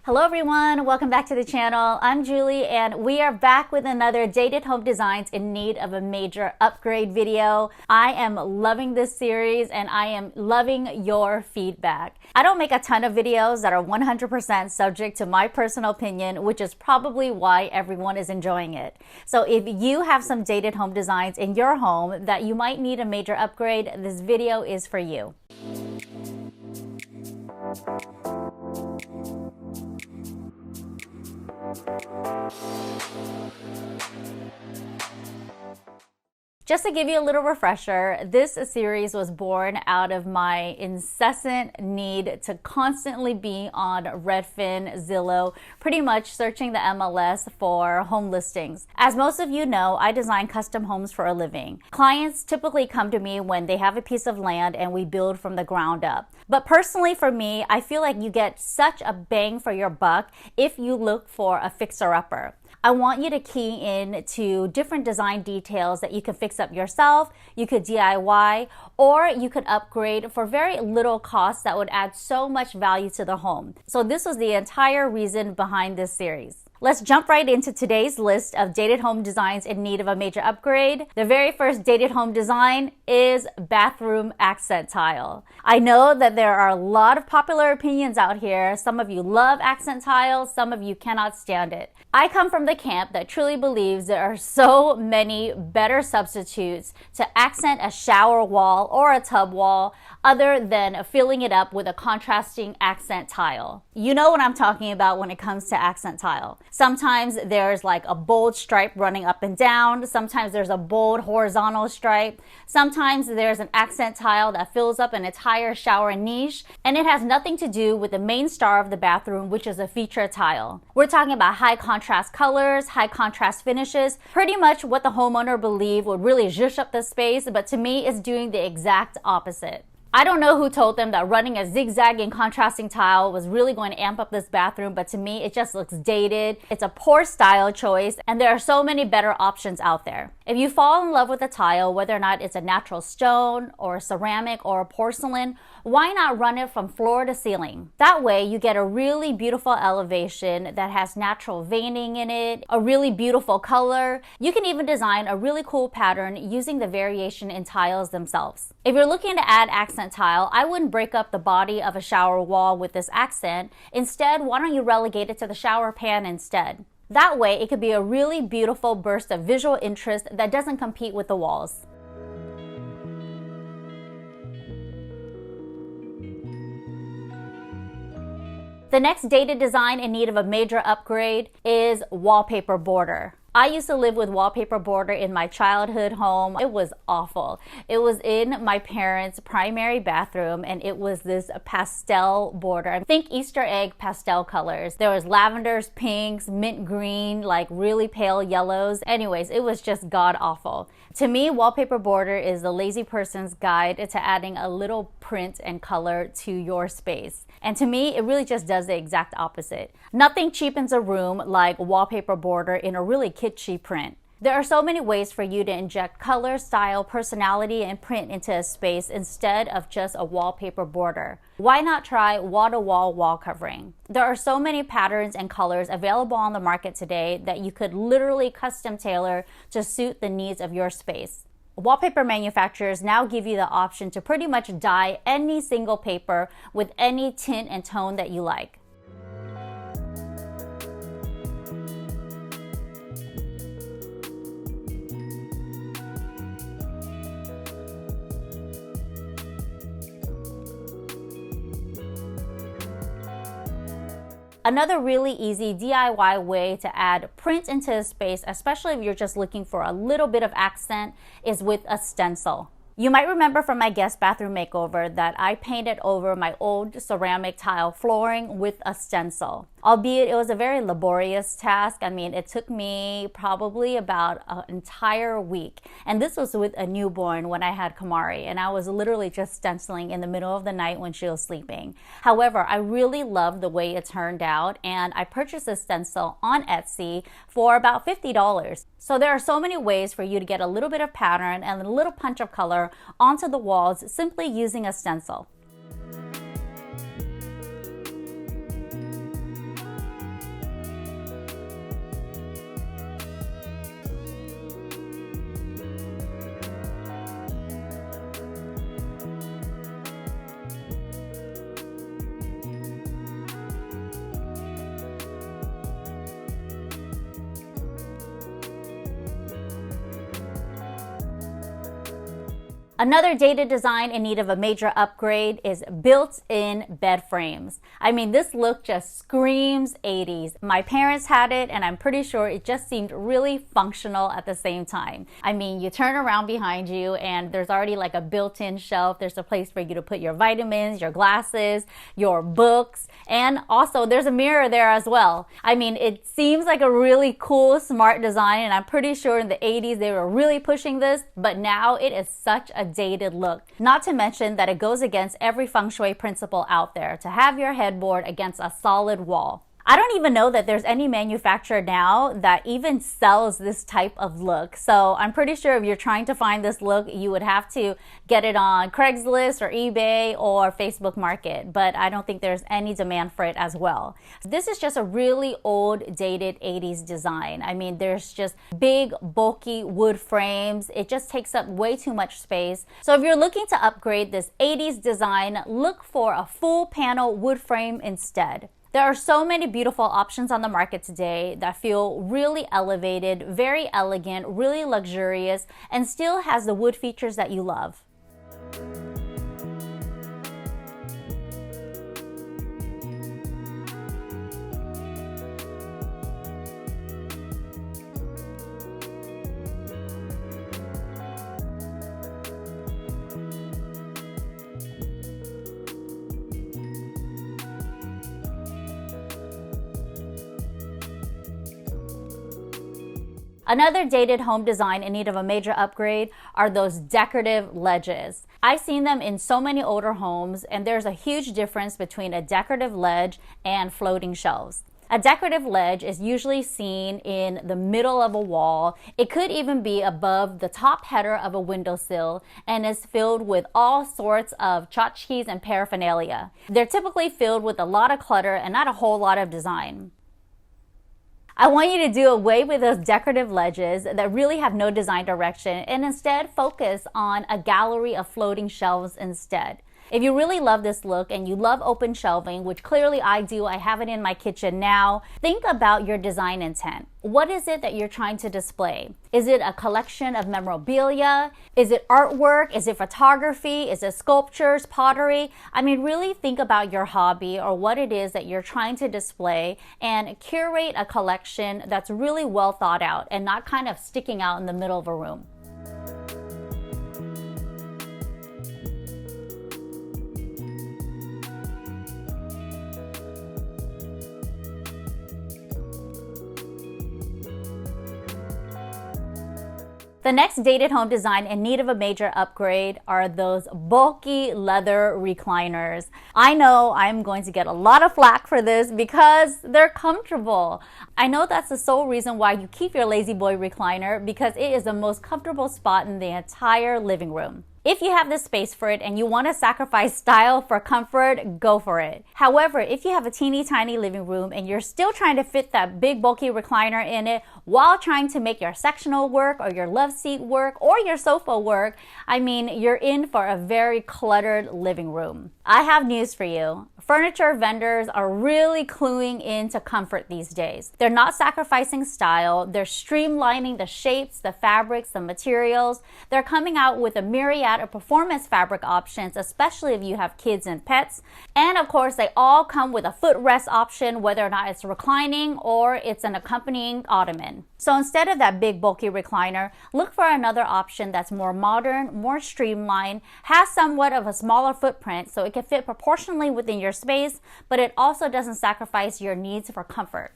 Hello everyone, welcome back to the channel. I'm Julie and we are back with another dated home designs in need of a major upgrade video. I am loving this series and I am loving your feedback. I don't make a ton of videos that are 100% subject to my personal opinion, which is probably why everyone is enjoying it. So if you have some dated home designs in your home that you might need a major upgrade, this video is for you. Just to give you a little refresher, this series was born out of my incessant need to constantly be on Redfin, Zillow, pretty much searching the MLS for home listings. As most of you know, I design custom homes for a living. Clients typically come to me when they have a piece of land and we build from the ground up. But personally for me, I feel like you get such a bang for your buck if you look for a fixer-upper. I want you to key in to different design details that you can fix up yourself, you could DIY, or you could upgrade for very little cost that would add so much value to the home. So this was the entire reason behind this series. Let's jump right into today's list of dated home designs in need of a major upgrade. The very first dated home design is bathroom accent tile. I know that there are a lot of popular opinions out here. Some of you love accent tiles, some of you cannot stand it. I come from the camp that truly believes there are so many better substitutes to accent a shower wall or a tub wall other than filling it up with a contrasting accent tile. You know what I'm talking about when it comes to accent tile. Sometimes there's like a bold stripe running up and down. Sometimes there's a bold horizontal stripe. Sometimes there's an accent tile that fills up an entire shower niche, and it has nothing to do with the main star of the bathroom, which is a feature tile. We're talking about high contrast colors, high contrast finishes, pretty much what the homeowner believed would really zhuzh up the space, but to me it's doing the exact opposite. I don't know who told them that running a zigzagging contrasting tile was really going to amp up this bathroom, but to me, it just looks dated. It's a poor style choice, and there are so many better options out there. If you fall in love with a tile, whether or not it's a natural stone or a ceramic or a porcelain, why not run it from floor to ceiling? That way, you get a really beautiful elevation that has natural veining in it, a really beautiful color. You can even design a really cool pattern using the variation in tiles themselves. If you're looking to add accent tile, I wouldn't break up the body of a shower wall with this accent. Instead, why don't you relegate it to the shower pan instead? That way, it could be a really beautiful burst of visual interest that doesn't compete with the walls. The next dated design in need of a major upgrade is wallpaper border. I used to live with wallpaper border in my childhood home. It was awful. It was in my parents' primary bathroom and it was this pastel border. Think Easter egg pastel colors. There was lavenders, pinks, mint green, like really pale yellows. Anyways, it was just god awful. To me, wallpaper border is the lazy person's guide to adding a little print and color to your space. And to me, it really just does the exact opposite. Nothing cheapens a room like wallpaper border in a really kitschy print. There are so many ways for you to inject color, style, personality, and print into a space instead of just a wallpaper border. Why not try wall-to-wall wall covering? There are so many patterns and colors available on the market today that you could literally custom tailor to suit the needs of your space. Wallpaper manufacturers now give you the option to pretty much dye any single paper with any tint and tone that you like. Another really easy DIY way to add print into a space, especially if you're just looking for a little bit of accent, is with a stencil. You might remember from my guest bathroom makeover that I painted over my old ceramic tile flooring with a stencil. Albeit it was a very laborious task. I mean, it took me probably about an entire week. And this was with a newborn when I had Kamari. And I was literally just stenciling in the middle of the night when she was sleeping. However, I really loved the way it turned out. And I purchased a stencil on Etsy for about $50. So there are so many ways for you to get a little bit of pattern and a little punch of color onto the walls simply using a stencil. Another dated design in need of a major upgrade is built-in bed frames. I mean, this look just screams 80s. My parents had it, and I'm pretty sure it just seemed really functional at the same time. I mean, you turn around behind you and there's already like a built-in shelf. There's a place for you to put your vitamins, your glasses, your books, and also there's a mirror there as well. I mean, it seems like a really cool, smart design, and I'm pretty sure in the 80s they were really pushing this, but now it is such a dated look. Not to mention that it goes against every feng shui principle out there to have your headboard against a solid wall. I don't even know that there's any manufacturer now that even sells this type of look. So I'm pretty sure if you're trying to find this look, you would have to get it on Craigslist or eBay or Facebook Market. But I don't think there's any demand for it as well. This is just a really old, dated 80s design. I mean, there's just big, bulky wood frames. It just takes up way too much space. So if you're looking to upgrade this 80s design, look for a full panel wood frame instead. There are so many beautiful options on the market today that feel really elevated, very elegant, really luxurious, and still has the wood features that you love. Another dated home design in need of a major upgrade are those decorative ledges. I've seen them in so many older homes, and there's a huge difference between a decorative ledge and floating shelves. A decorative ledge is usually seen in the middle of a wall. It could even be above the top header of a windowsill and is filled with all sorts of tchotchkes and paraphernalia. They're typically filled with a lot of clutter and not a whole lot of design. I want you to do away with those decorative ledges that really have no design direction and instead focus on a gallery of floating shelves instead. If you really love this look and you love open shelving, which clearly I do, I have it in my kitchen now, think about your design intent. What is it that you're trying to display? Is it a collection of memorabilia? Is it artwork? Is it photography? Is it sculptures, pottery? I mean, really think about your hobby or what it is that you're trying to display and curate a collection that's really well thought out and not kind of sticking out in the middle of a room. The next dated home design in need of a major upgrade are those bulky leather recliners. I know I'm going to get a lot of flack for this because they're comfortable. I know that's the sole reason why you keep your lazy boy recliner, because it is the most comfortable spot in the entire living room. If you have the space for it and you want to sacrifice style for comfort, go for it. However, if you have a teeny tiny living room and you're still trying to fit that big bulky recliner in it while trying to make your sectional work or your love seat work or your sofa work, I mean, you're in for a very cluttered living room. I have news for you. Furniture vendors are really cluing into comfort these days. They're not sacrificing style. They're streamlining the shapes, the fabrics, the materials. They're coming out with a myriad of performance fabric options, especially if you have kids and pets. And of course, they all come with a footrest option, whether or not it's reclining or it's an accompanying ottoman. So instead of that big bulky recliner, look for another option that's more modern, more streamlined, has somewhat of a smaller footprint so it can fit proportionally within your space, but it also doesn't sacrifice your needs for comfort.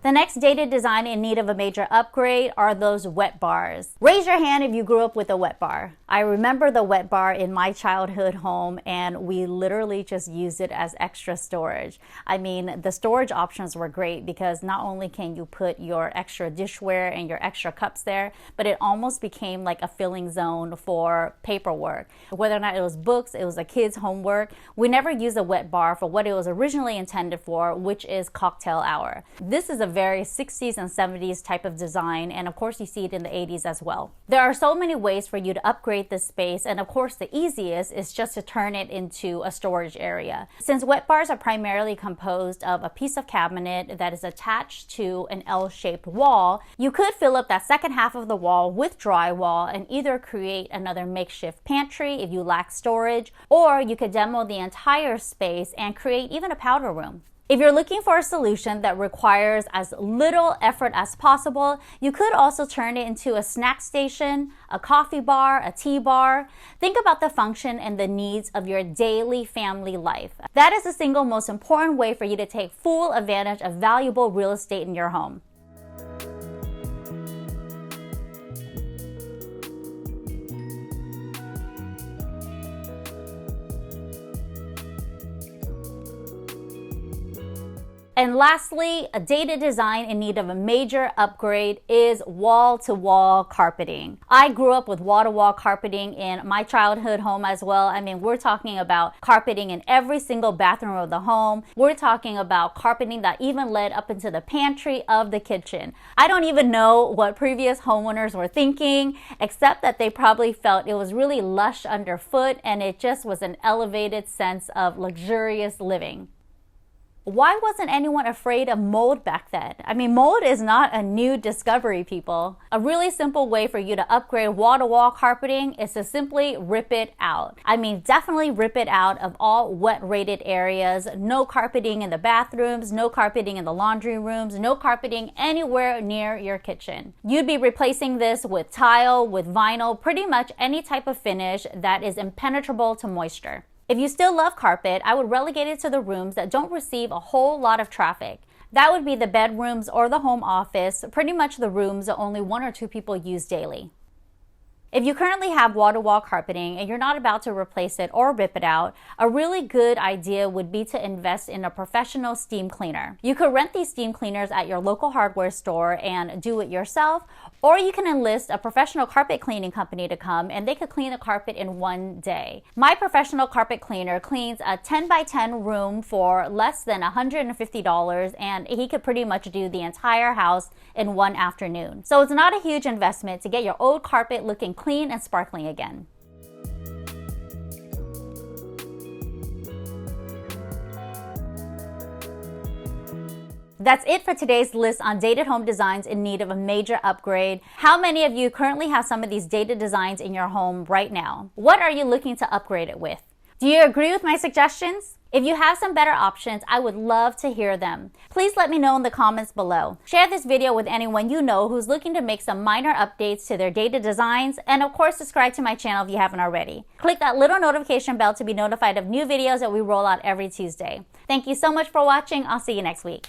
The next dated design in need of a major upgrade are those wet bars. Raise your hand if you grew up with a wet bar. I remember the wet bar in my childhood home, and we literally just used it as extra storage. I mean, the storage options were great because not only can you put your extra dishware and your extra cups there, but it almost became like a filling zone for paperwork. Whether or not it was books, it was a kid's homework, we never used a wet bar for what it was originally intended for, which is cocktail hour. This is a very 60s and 70s type of design, and of course you see it in the 80s as well. There are so many ways for you to upgrade this space, and of course the easiest is just to turn it into a storage area. Since wet bars are primarily composed of a piece of cabinet that is attached to an L-shaped wall, you could fill up that second half of the wall with drywall and either create another makeshift pantry if you lack storage, or you could demo the entire space and create even a powder room. If you're looking for a solution that requires as little effort as possible, you could also turn it into a snack station, a coffee bar, a tea bar. Think about the function and the needs of your daily family life. That is the single most important way for you to take full advantage of valuable real estate in your home. And lastly, a dated design in need of a major upgrade is wall-to-wall carpeting. I grew up with wall-to-wall carpeting in my childhood home as well. I mean, we're talking about carpeting in every single bathroom of the home. We're talking about carpeting that even led up into the pantry of the kitchen. I don't even know what previous homeowners were thinking, except that they probably felt it was really lush underfoot and it just was an elevated sense of luxurious living. Why wasn't anyone afraid of mold back then? I mean, mold is not a new discovery, people. A really simple way for you to upgrade wall-to-wall carpeting is to simply rip it out. I mean, definitely rip it out of all wet-rated areas. No carpeting in the bathrooms, no carpeting in the laundry rooms, no carpeting anywhere near your kitchen. You'd be replacing this with tile, with vinyl, pretty much any type of finish that is impenetrable to moisture. If you still love carpet, I would relegate it to the rooms that don't receive a whole lot of traffic. That would be the bedrooms or the home office, pretty much the rooms that only 1 or 2 people use daily. If you currently have wall-to-wall carpeting and you're not about to replace it or rip it out, a really good idea would be to invest in a professional steam cleaner. You could rent these steam cleaners at your local hardware store and do it yourself, or you can enlist a professional carpet cleaning company to come and they could clean the carpet in 1 day. My professional carpet cleaner cleans a 10 by 10 room for less than $150, and he could pretty much do the entire house in 1 afternoon. So it's not a huge investment to get your old carpet looking clean and sparkling again. That's it for today's list on dated home designs in need of a major upgrade. How many of you currently have some of these dated designs in your home right now? What are you looking to upgrade it with? Do you agree with my suggestions? If you have some better options, I would love to hear them. Please let me know in the comments below. Share this video with anyone you know who's looking to make some minor updates to their dated designs, and of course subscribe to my channel if you haven't already. Click that little notification bell to be notified of new videos that we roll out every Tuesday. Thank you so much for watching. I'll see you next week.